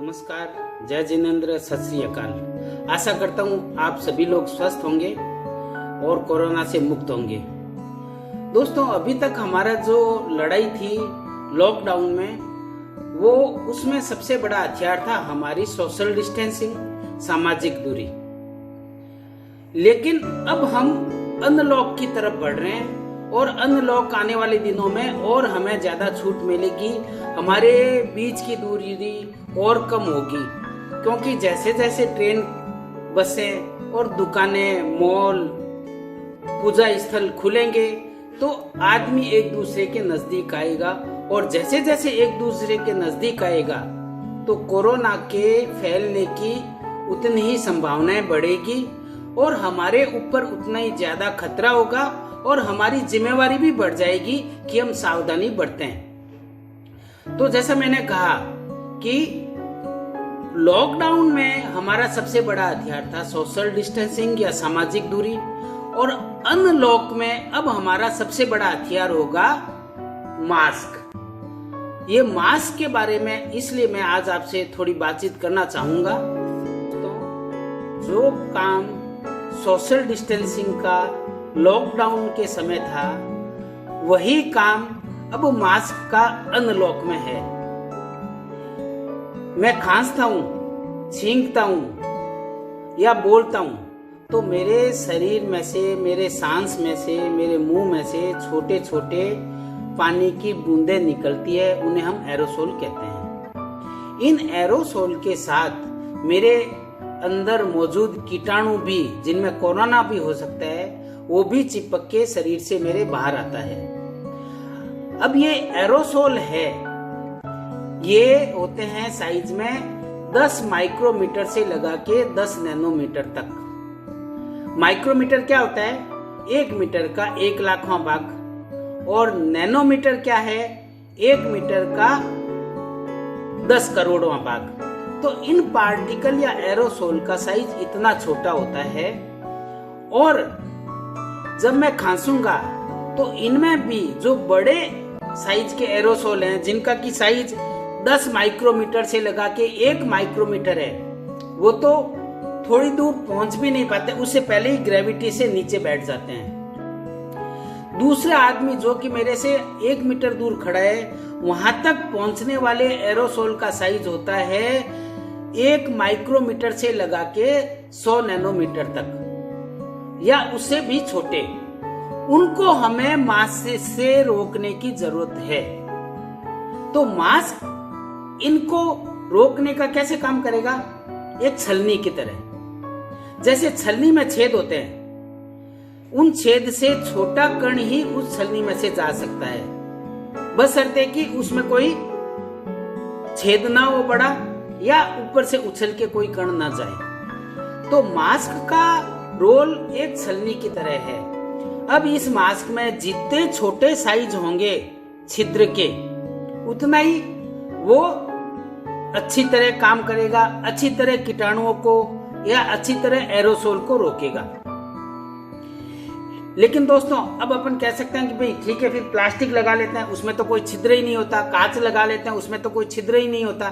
नमस्कार, जय जिनेंद्र, सत श्री अकाल। आशा करता हूँ आप सभी लोग स्वस्थ होंगे और कोरोना से मुक्त होंगे। दोस्तों, अभी तक हमारा जो लड़ाई थी लॉकडाउन में, वो उसमें सबसे बड़ा हथियार था हमारी सोशल डिस्टेंसिंग, सामाजिक दूरी। लेकिन अब हम अनलॉक की तरफ बढ़ रहे हैं और अनलॉक आने वाले दिनों में और हमें ज्यादा छूट मिलेगी, हमारे बीच की दूरी और कम होगी, क्योंकि जैसे जैसे ट्रेन, बसें और दुकानें, मॉल, पूजा स्थल खुलेंगे तो आदमी एक दूसरे के नजदीक आएगा, और जैसे जैसे एक दूसरे के नजदीक आएगा तो कोरोना के फैलने की उतनी ही संभावनाएं बढ़ेगी और हमारे ऊपर उतना ही ज्यादा खतरा होगा और हमारी जिम्मेवारी भी बढ़ जाएगी कि हम सावधानी बरतें। तो जैसा मैंने कहा कि लॉकडाउन में हमारा सबसे बड़ा हथियार था सोशल डिस्टेंसिंग या सामाजिक दूरी, और अनलॉक में अब हमारा सबसे बड़ा हथियार होगा मास्क। ये मास्क के बारे में इसलिए मैं आज आपसे थोड़ी बातचीत करना चाहूंगा। तो जो काम सोशल डिस्टेंसिंग का लॉकडाउन के समय था, वही काम अब मास्क का अनलॉक में है। मैं खांसता हूं, छींकता हूं या बोलता हूं तो मेरे शरीर में से, मेरे सांस में से, मेरे मुंह में से छोटे छोटे पानी की बूंदें निकलती है, उन्हें हम एरोसोल कहते हैं। इन एरोसोल के साथ मेरे अंदर मौजूद कीटाणु भी, जिनमें कोरोना भी हो सकता है, वो भी चिपक के शरीर से मेरे बाहर आता है। अब ये एरोसोल है, ये होते हैं साइज में 10 माइक्रोमीटर से लगा के 10 नैनोमीटर तक। माइक्रोमीटर क्या होता है? 1 मीटर का 1 लाखवां भाग, और नैनोमीटर क्या है? 1 मीटर का 10 करोड़वां भाग। तो इन पार्टिकल या एरोसोल का साइज इतना छोटा होता है, और जब मैं खांसूंगा तो इनमें भी जो बड़े साइज के एरोसोल हैं, जिनका की साइज 10 माइक्रोमीटर से लगा के 1 माइक्रोमीटर है, वो तो थोड़ी दूर पहुंच भी नहीं पाते, उससे पहले ही ग्रेविटी से नीचे बैठ जाते हैं। दूसरा आदमी जो कि मेरे से 1 मीटर दूर खड़ा है, वहां तक पहुंचने वाले एरोसोल का साइज होता है 1 माइक्रोमीटर से लगा के 100 नैनोमीटर तक या उससे भी छोटे। उनको हमें मास्क से रोकने की जरूरत है। तो मास्क इनको रोकने का कैसे काम करेगा? एक छलनी की तरह। जैसे छलनी में छेद होते हैं, उन छेद से छोटा कण ही उस छलनी में से जा सकता है, बशर्ते कि उसमें कोई छेद ना हो बड़ा, या ऊपर से उछल के कोई कण ना जाए। तो मास्क का रोल एक छलनी की तरह है। अब इस मास्क में जितने छोटे साइज होंगे छिद्र के, उतना ही वो अच्छी तरह काम करेगा, अच्छी तरह कीटाणुओं को या अच्छी तरह एरोसोल को रोकेगा। लेकिन दोस्तों, अब अपन कह सकते हैं कि भाई ठीक है, फिर प्लास्टिक लगा लेते हैं, उसमें तो कोई छिद्र ही नहीं होता, कांच लगा लेते हैं, उसमें तो कोई छिद्र ही नहीं होता,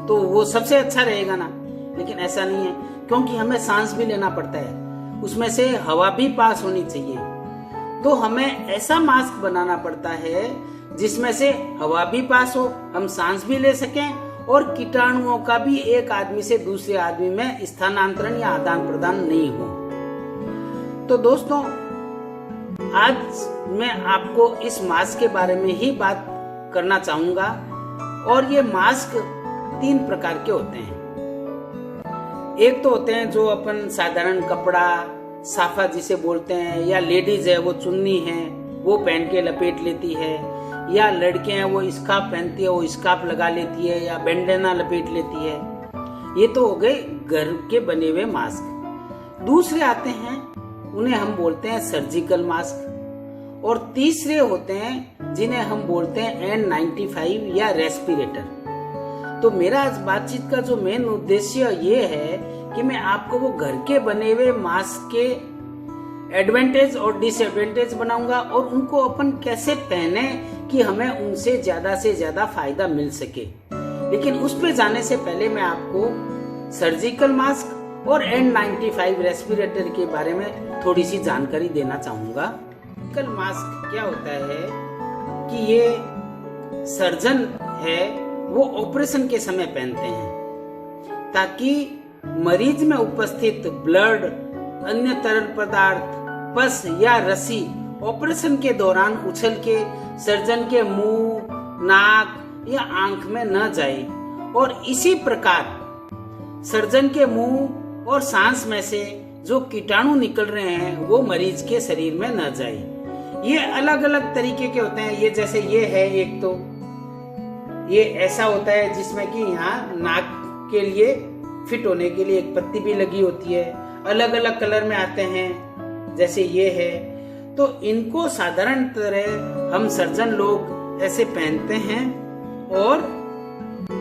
तो वो सबसे अच्छा रहेगा ना। लेकिन ऐसा नहीं है, क्योंकि हमें सांस भी लेना पड़ता है, उसमें से हवा भी पास होनी चाहिए। तो हमें ऐसा मास्क बनाना पड़ता है जिसमें से हवा भी पास हो, हम सांस भी ले सकें, और कीटाणुओं का भी एक आदमी से दूसरे आदमी में स्थानांतरण या आदान प्रदान नहीं हो। तो दोस्तों, आज मैं आपको इस मास्क के बारे में ही बात करना चाहूंगा। और ये मास्क 3 प्रकार के होते हैं। एक तो होते हैं जो अपन साधारण कपड़ा, साफा जिसे बोलते हैं, या लेडीज है वो चुन्नी है वो पहन के लपेट लेती है, या लड़के हैं वो स्कार्फ पहनती है, वो स्कार्फ लगा लेती है, या बैंडेना लपेट लेती है। ये तो हो गए घर के बने हुए मास्क। दूसरे आते हैं, उन्हें हम बोलते हैं सर्जिकल मास्क, और तीसरे होते हैं जिन्हें हम बोलते हैं N95 या रेस्पिरेटर। तो मेरा आज बातचीत का जो मेन उद्देश्य ये है कि मैं आपको वो घर के बने हुए मास्क के एडवांटेज और डिसएडवांटेज बनाऊंगा, और उनको अपन कैसे पहने कि हमें उनसे ज्यादा से ज्यादा फायदा मिल सके। लेकिन उस पे जाने से पहले मैं आपको सर्जिकल मास्क और N95 रेस्पिरेटर के बारे में थोड़ी सी जानकारी देना चाहूंगा। सर्जिकल मास्क क्या होता है कि ये सर्जन है वो ऑपरेशन के समय पहनते हैं ताकि मरीज में उपस्थित ब्लड, अन्य तरल पदार्थ, पस या रसी ऑपरेशन के दौरान उछल के सर्जन के मुंह, नाक या आंख में न जाए और इसी प्रकार सर्जन के मुंह और सांस में से जो कीटाणु निकल रहे हैं वो मरीज के शरीर में न जाए। ये अलग अलग तरीके के होते हैं। ये जैसे ये है, एक तो ये ऐसा होता है जिसमें कि यहाँ नाक के लिए फिट होने के लिए एक पत्ती भी लगी होती है। अलग अलग कलर में आते हैं, जैसे ये है। तो इनको साधारण तरह हम सर्जन लोग ऐसे पहनते हैं और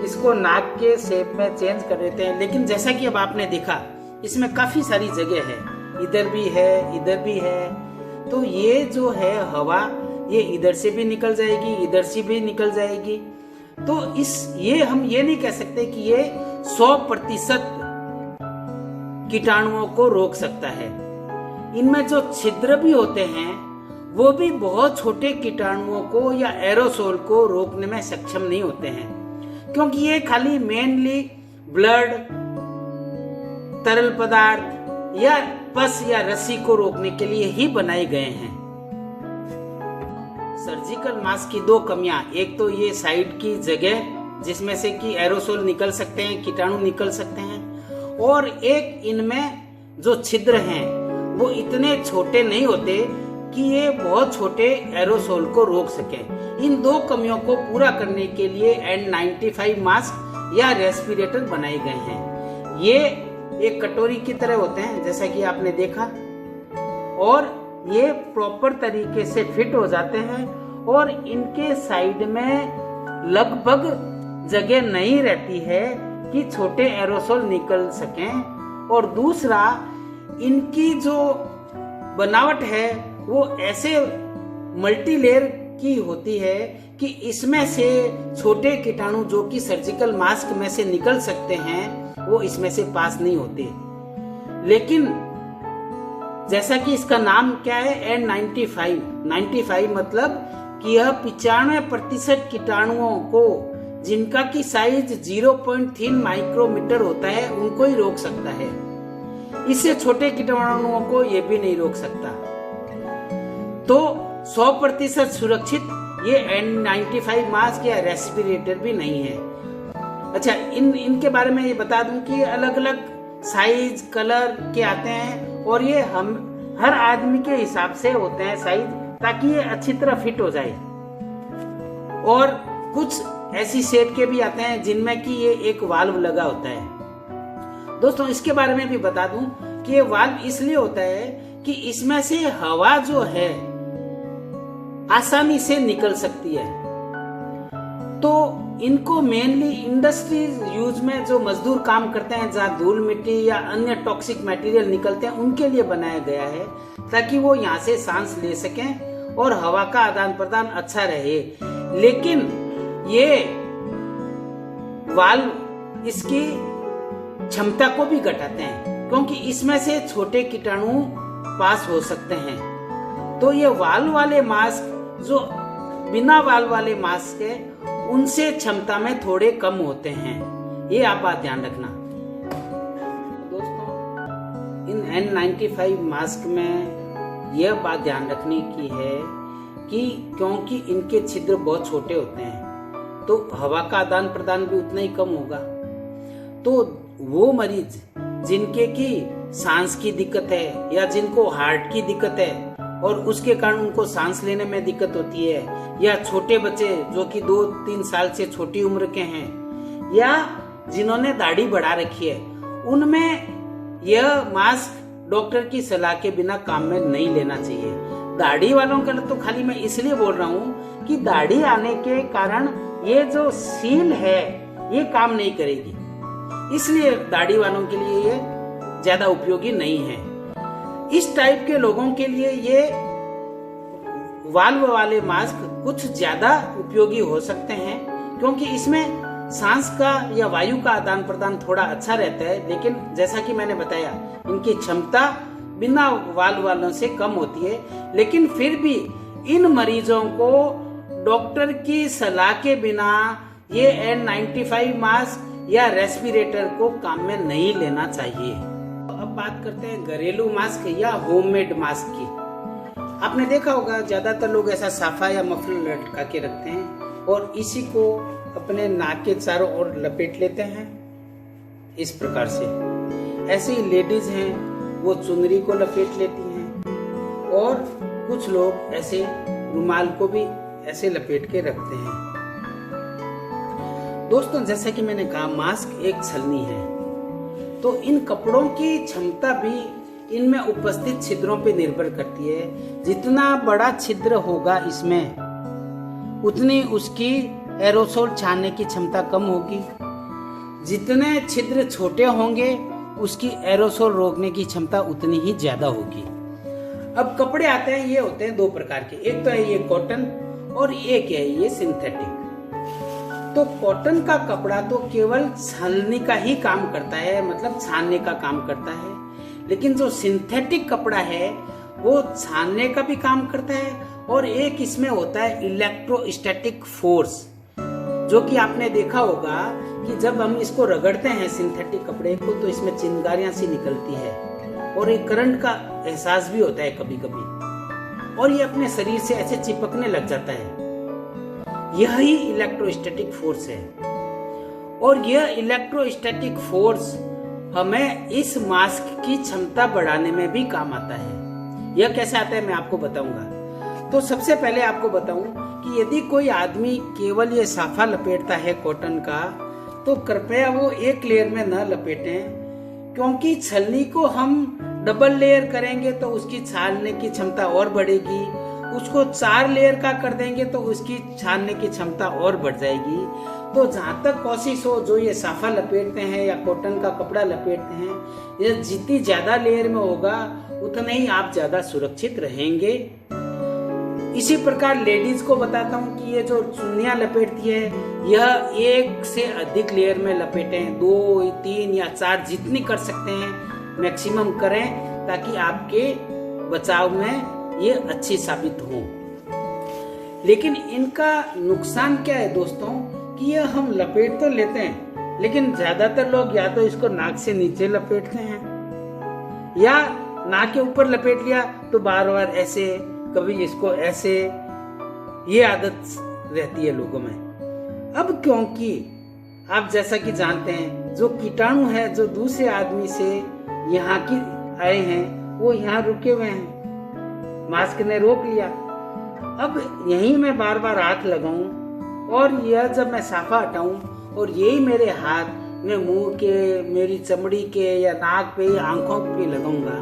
इसको नाक के शेप में चेंज कर देते हैं। लेकिन जैसा कि अब आपने देखा इसमें काफी सारी जगह है, इधर भी है, इधर भी है। तो ये जो है हवा ये इधर से भी निकल जाएगी, इधर से भी निकल जाएगी। तो ये हम ये नहीं कह सकते कि ये 100% कीटाणुओं को रोक सकता है। इनमें जो छिद्र भी होते हैं वो भी बहुत छोटे कीटाणुओं को या एरोसोल को रोकने में सक्षम नहीं होते हैं, क्योंकि ये खाली मेनली ब्लड, तरल पदार्थ या पस या रस्सी को रोकने के लिए ही बनाए गए हैं। सर्जिकल मास्क की दो कमियां, एक तो ये साइड की जगह जिसमें से कि एरोसोल निकल सकते हैं, कीटाणु निकल सकते हैं, और एक इनमें जो छिद्र हैं वो इतने छोटे नहीं होते कि ये बहुत छोटे एरोसोल को रोक सके। इन दो कमियों को पूरा करने के लिए N95 मास्क या रेस्पिरेटर बनाए गए हैं। ये एक कटोरी की तरह होते हैं जैसा कि आपने देखा, और ये प्रॉपर तरीके से फिट हो जाते हैं और इनके साइड में लगभग जगह नहीं रहती है कि छोटे एरोसोल निकल सकें। और दूसरा, इनकी जो बनावट है वो ऐसे मल्टीलेयर की होती है कि इसमें से छोटे कीटाणु जो कि सर्जिकल मास्क में से निकल सकते हैं वो इसमें से पास नहीं होते। लेकिन जैसा कि इसका नाम क्या है, N95 मतलब कि यह 95% कीटाणुओं को जिनका की साइज 0.3 माइक्रोमीटर होता है उनको ही रोक सकता है। इससे छोटे कीटाणुओं को ये भी नहीं रोक सकता। तो 100% सुरक्षित ये N95 मास्क या रेस्पिरेटर भी नहीं है। अच्छा, इनके बारे में ये बता दूं कि अलग अलग साइज, कलर के आते हैं और ये हम हर आदमी के हिसाब से होते हैं साइज, ताकि ये अच्छी तरह फिट हो जाए। और कुछ ऐसी शेप के भी आते हैं जिनमें कि ये एक वाल्व लगा होता है। दोस्तों, इसके बारे में भी बता दूं कि ये वाल्व इसलिए होता है कि इसमें से हवा जो है आसानी से निकल सकती है। तो इनको मेनली इंडस्ट्रीज यूज में जो मजदूर काम करते हैं, जहाँ धूल मिट्टी या अन्य टॉक्सिक मटेरियल निकलते हैं, उनके लिए बनाया गया है ताकि वो यहाँ से सांस ले सकें और हवा का आदान प्रदान अच्छा रहे। लेकिन ये वाल्व इसकी क्षमता को भी घटाते हैं, क्योंकि इसमें से छोटे कीटाणु पास हो सकते हैं। तो ये वाल्व वाले मास्क जो बिना वाल्व वाले मास्क है उनसे क्षमता में थोड़े कम होते हैं। ये आप बात ध्यान रखना। दोस्तों, इन N95 मास्क में यह बात ध्यान रखने की है कि क्योंकि इनके छिद्र बहुत छोटे होते हैं तो हवा का आदान प्रदान भी उतना ही कम होगा। तो वो मरीज जिनके की सांस की दिक्कत है या जिनको हार्ट की दिक्कत है और उसके कारण उनको सांस लेने में दिक्कत होती है, या छोटे बच्चे जो कि 2-3 साल से छोटी उम्र के हैं, या जिन्होंने दाढ़ी बढ़ा रखी है, उनमें यह मास्क डॉक्टर की सलाह के बिना काम में नहीं लेना चाहिए। दाढ़ी वालों का तो खाली मैं इसलिए बोल रहा हूँ कि दाढ़ी आने के कारण ये जो सील है ये काम नहीं करेगी, इसलिए दाढ़ी वालों के लिए ये ज्यादा उपयोगी नहीं है। इस टाइप के लोगों के लिए ये वाल्व वाले मास्क कुछ ज्यादा उपयोगी हो सकते हैं, क्योंकि इसमें सांस का या वायु का आदान प्रदान थोड़ा अच्छा रहता है, लेकिन जैसा कि मैंने बताया इनकी क्षमता बिना वाल्व वालों से कम होती है। लेकिन फिर भी इन मरीजों को डॉक्टर की सलाह के बिना ये N95 मास्क या रेस्पिरेटर को काम में नहीं लेना चाहिए। अब बात करते हैं घरेलू मास्क या होममेड मास्क की। आपने देखा होगा ज्यादातर लोग ऐसा साफा या मफलर लटका के रखते हैं और इसी को अपने नाक के चारों ओर लपेट लेते हैं इस प्रकार से। ऐसे ही लेडीज हैं वो चुनरी को लपेट लेती हैं और कुछ लोग ऐसे रुमाल को भी ऐसे लपेट के रखते हैं। दोस्तों, जैसा कि मैंने कहा मास्क एक छलनी है, तो इन कपड़ों की क्षमता भी इनमें उपस्थित छिद्रों पर निर्भर करती है। जितना बड़ा छिद्र होगा इसमें उतनी उसकी एरोसोल छानने की क्षमता कम होगी। जितने छिद्र छोटे होंगे उसकी एरोसोल रोकने की क्षमता उतनी ही ज्यादा होगी। अब कपड़े आते हैं, ये होते हैं दो प्रकार के, एक तो है ये कॉटन और एक है ये सिंथेटिक। तो कॉटन का कपड़ा तो केवल छलनी का ही काम करता है, मतलब छानने का काम करता है। लेकिन जो सिंथेटिक कपड़ा है वो छानने का भी काम करता है और एक इसमें होता है इलेक्ट्रोस्टैटिक फोर्स, जो कि आपने देखा होगा कि जब हम इसको रगड़ते हैं सिंथेटिक कपड़े को तो इसमें चिंगारियां सी निकलती है और एक करंट का एहसास भी होता है कभी कभी, और ये अपने शरीर से ऐसे चिपकने लग जाता है। यही इलेक्ट्रोस्टैटिक फोर्स है और यह इलेक्ट्रोस्टैटिक फोर्स हमें इस मास्क की क्षमता बढ़ाने में भी काम आता है। यह कैसे आता है मैं आपको बताऊंगा। तो सबसे पहले आपको बताऊं कि यदि कोई आदमी केवल ये साफा लपेटता है कॉटन का, तो कृपया वो एक लेयर में न लपेटें, क्योंकि छलनी को हम डबल लेयर करेंगे तो उसकी छानने की क्षमता और बढ़ेगी। उसको 4 लेयर का कर देंगे तो उसकी छानने की क्षमता और बढ़ जाएगी। तो जहां तक कोशिश हो, जो ये साफा लपेटते हैं या कॉटन का कपड़ा लपेटते हैं, ये जितनी ज्यादा लेयर में होगा उतने ही आप ज्यादा सुरक्षित रहेंगे। इसी प्रकार लेडीज को बताता हूँ कि ये जो चुन्नियां लपेटती है, यह 1 से अधिक लेयर में लपेटें, 2, 3 या 4 जितनी कर सकते हैं मैक्सिमम करें, ताकि आपके बचाव में ये अच्छी साबित हो। लेकिन इनका नुकसान क्या है दोस्तों, कि ये हम लपेट तो लेते हैं, लेकिन ज्यादातर लोग या तो इसको नाक से नीचे लपेटते हैं या नाक के ऊपर लपेट लिया तो बार बार ऐसे, कभी इसको ऐसे, ये आदत रहती है लोगों में। अब क्योंकि आप जैसा कि जानते हैं जो कीटाणु है जो दूसरे आदमी से यहाँ की आए हैं वो यहाँ रुके हुए हैं, मास्क ने रोक लिया। अब यही मैं बार बार हाथ लगाऊं और यह जब मैं साफा हटाऊं और यही मेरे हाथ में मुंह के, मेरी चमड़ी के या नाक पे या आंखों पे लगाऊंगा,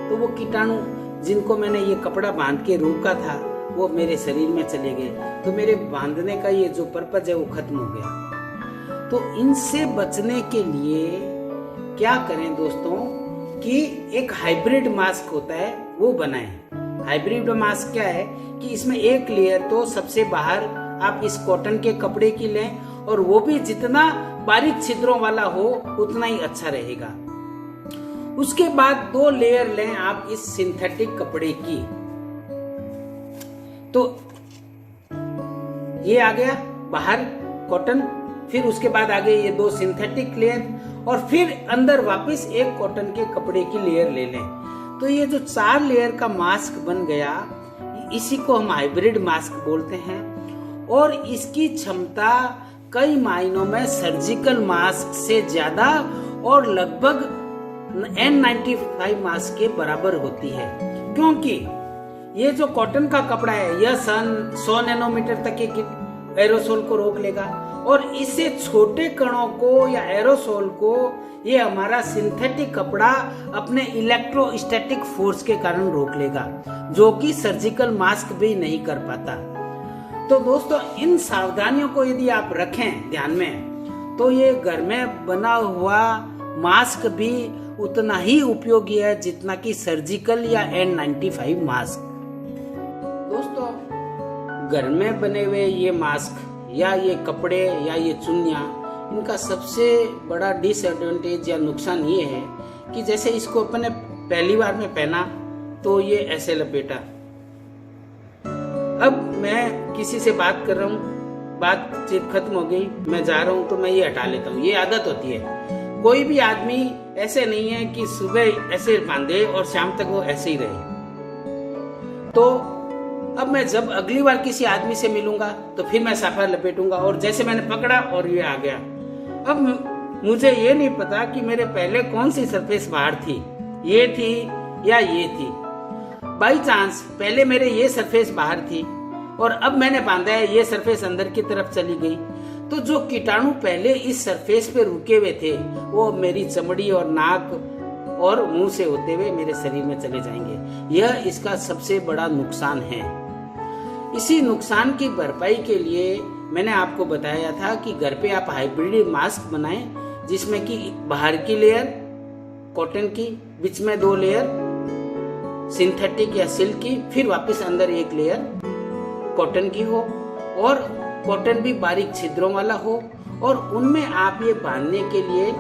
तो वो कीटाणु जिनको मैंने ये कपड़ा बांध के रोका था वो मेरे शरीर में चले गए। तो मेरे बांधने का ये जो पर्पज है वो खत्म हो गया। तो इनसे बचने के लिए क्या करें दोस्तों, कि एक हाइब्रिड मास्क होता है वो बनाएं। हाइब्रिड मास्क क्या है कि इसमें एक लेयर तो सबसे बाहर आप इस कॉटन के कपड़े की लें, और वो भी जितना बारीक छिद्रों वाला हो उतना ही अच्छा रहेगा। उसके बाद 2 लेयर लें आप इस सिंथेटिक कपड़े की। तो ये आ गया बाहर कॉटन, फिर उसके बाद आ गए ये 2 सिंथेटिक लेयर, और फिर अंदर वापस एक कॉटन के कपड़े की लेयर ले लें। तो ये जो 4 लेयर का मास्क बन गया, इसी को हम हाइब्रिड मास्क बोलते हैं। और इसकी क्षमता कई मायनों में सर्जिकल मास्क से ज्यादा और लगभग N95 मास्क के बराबर होती है, क्योंकि ये जो कॉटन का कपड़ा है यह 100 नैनोमीटर तक के एरोसोल को रोक लेगा, और इससे छोटे कणों को या एरोसोल को ये हमारा सिंथेटिक कपड़ा अपने इलेक्ट्रोस्टैटिक फोर्स के कारण रोक लेगा, जो कि सर्जिकल मास्क भी नहीं कर पाता। तो दोस्तों, इन सावधानियों को यदि आप रखें ध्यान में, तो ये घर में बना हुआ मास्क भी उतना ही उपयोगी है जितना कि सर्जिकल या N95 मास्क। दोस्तों, घर में बने हुए ये मास्क या ये कपड़े या ये चुन्नियां, इनका सबसे बड़ा डिसएडवांटेज या नुकसान ये है कि जैसे इसको अपने पहली बार में पहना तो ये ऐसे लपेटा। अब मैं किसी से बात कर रहा हूँ, बातचीत खत्म हो गई, मैं जा रहा हूँ तो मैं ये हटा लेता हूँ। ये आदत होती है। कोई भी आदमी ऐसे नहीं है कि सुबह ऐसे बांधे और शाम तक वो ऐसे ही रहे। तो अब मैं जब अगली बार किसी आदमी से मिलूंगा तो फिर मैं साफा लपेटूंगा और जैसे मैंने पकड़ा और ये आ गया। अब मुझे ये नहीं पता कि मेरे पहले कौन सी सरफेस बाहर थी, ये थी या ये थी। बाई चांस पहले मेरे ये सरफेस बाहर थी और अब मैंने बांधा है, ये सरफेस अंदर की तरफ चली गई। तो जो कीटाणु पहले इस सरफेस पे रुके हुए थे वो मेरी चमड़ी और नाक और मुंह से होते हुए मेरे शरीर में चले जाएंगे। यह इसका सबसे बड़ा नुकसान है। इसी नुकसान की भरपाई के लिए मैंने आपको बताया था कि घर पे आप हाइब्रिड मास्क बनाएं, जिसमें कि बाहर की लेयर कॉटन की, बीच में 2 लेयर सिंथेटिक या सिल्क की, फिर वापस अंदर 1 लेयर कॉटन की हो और कॉटन भी बारीक छिद्रों वाला हो और उनमें आप ये बांधने के लिए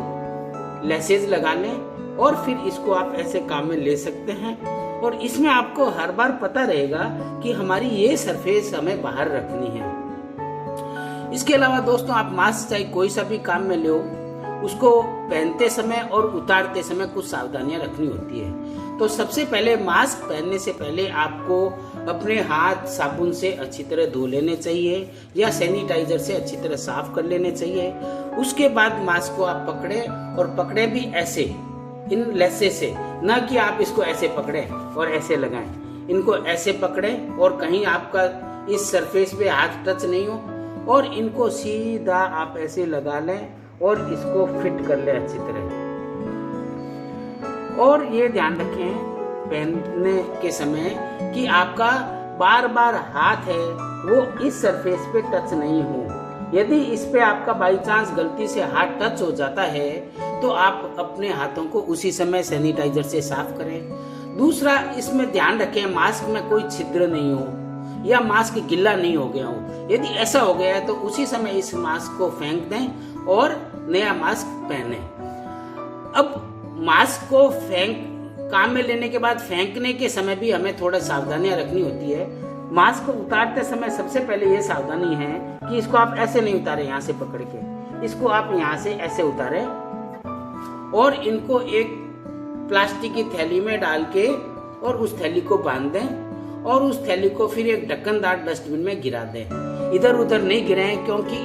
लेसेस लगा लें और फिर इसको आप ऐसे काम में ले सकते हैं। और इसमें आपको हर बार पता रहेगा कि हमारी ये सरफेस हमें बाहर रखनी है। इसके अलावा दोस्तों, आप मास्क चाहे कोई सा भी काम में लो, उसको पहनते समय और उतारते समय कुछ सावधानियां रखनी होती है। तो सबसे पहले मास्क पहनने से पहले आपको अपने हाथ साबुन से अच्छी तरह धो लेने चाहिए या सैनिटाइजर से अच्छी तरह साफ कर लेने चाहिए। उसके बाद मास्क को आप पकड़े और पकड़े भी ऐसे इन लेसे से, ना कि आप इसको ऐसे पकड़े और ऐसे लगाएं। इनको ऐसे पकड़े और कहीं आपका इस सरफेस पे हाथ टच नहीं हो और इनको सीधा आप ऐसे लगा लें और इसको फिट कर लें अच्छी तरह। और ये ध्यान रखें पहनने के समय कि आपका बार बार हाथ है वो इस सरफेस पे टच नहीं हो। यदि इस पे आपका बाई चांस गलती से हाथ टच हो जाता है तो आप अपने हाथों को उसी समय सैनिटाइजर से साफ करें। दूसरा, इसमें ध्यान रखें मास्क में कोई छिद्र नहीं हो या मास्क गीला नहीं हो गया हो। यदि ऐसा हो गया है तो उसी समय इस मास्क को फेंक दें और नया मास्क पहने। अब मास्क को काम में लेने के बाद फेंकने के समय भी हमें थोड़ा सावधानियां रखनी होती है। मास्क को उतारते समय सबसे पहले ये सावधानी है कि इसको आप ऐसे नहीं उतारें, यहाँ से पकड़ के इसको आप यहाँ से ऐसे उतारें और इनको एक प्लास्टिक की थैली में डाल के और उस थैली को बांध दें और उस थैली को फिर एक ढक्कनदार डस्टबिन में गिरा दें। इधर उधर नहीं गिराएं क्योंकि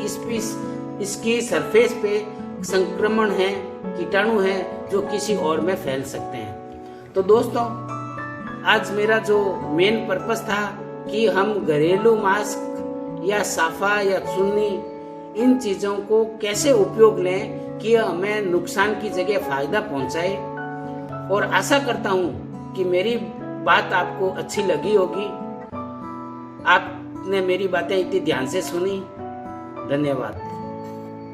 इसकी सरफेस पे संक्रमण है, कीटाणु है जो किसी और में फैल सकते हैं। तो दोस्तों, आज मेरा जो मेन पर्पस था कि हम घरेलू मास्क या साफा या चुन्नी इन चीजों को कैसे उपयोग लें कि हमें नुकसान की जगह फायदा पहुंचाए। और आशा करता हूं कि मेरी बात आपको अच्छी लगी होगी। आपने मेरी बातें इतनी ध्यान से सुनी। धन्यवाद।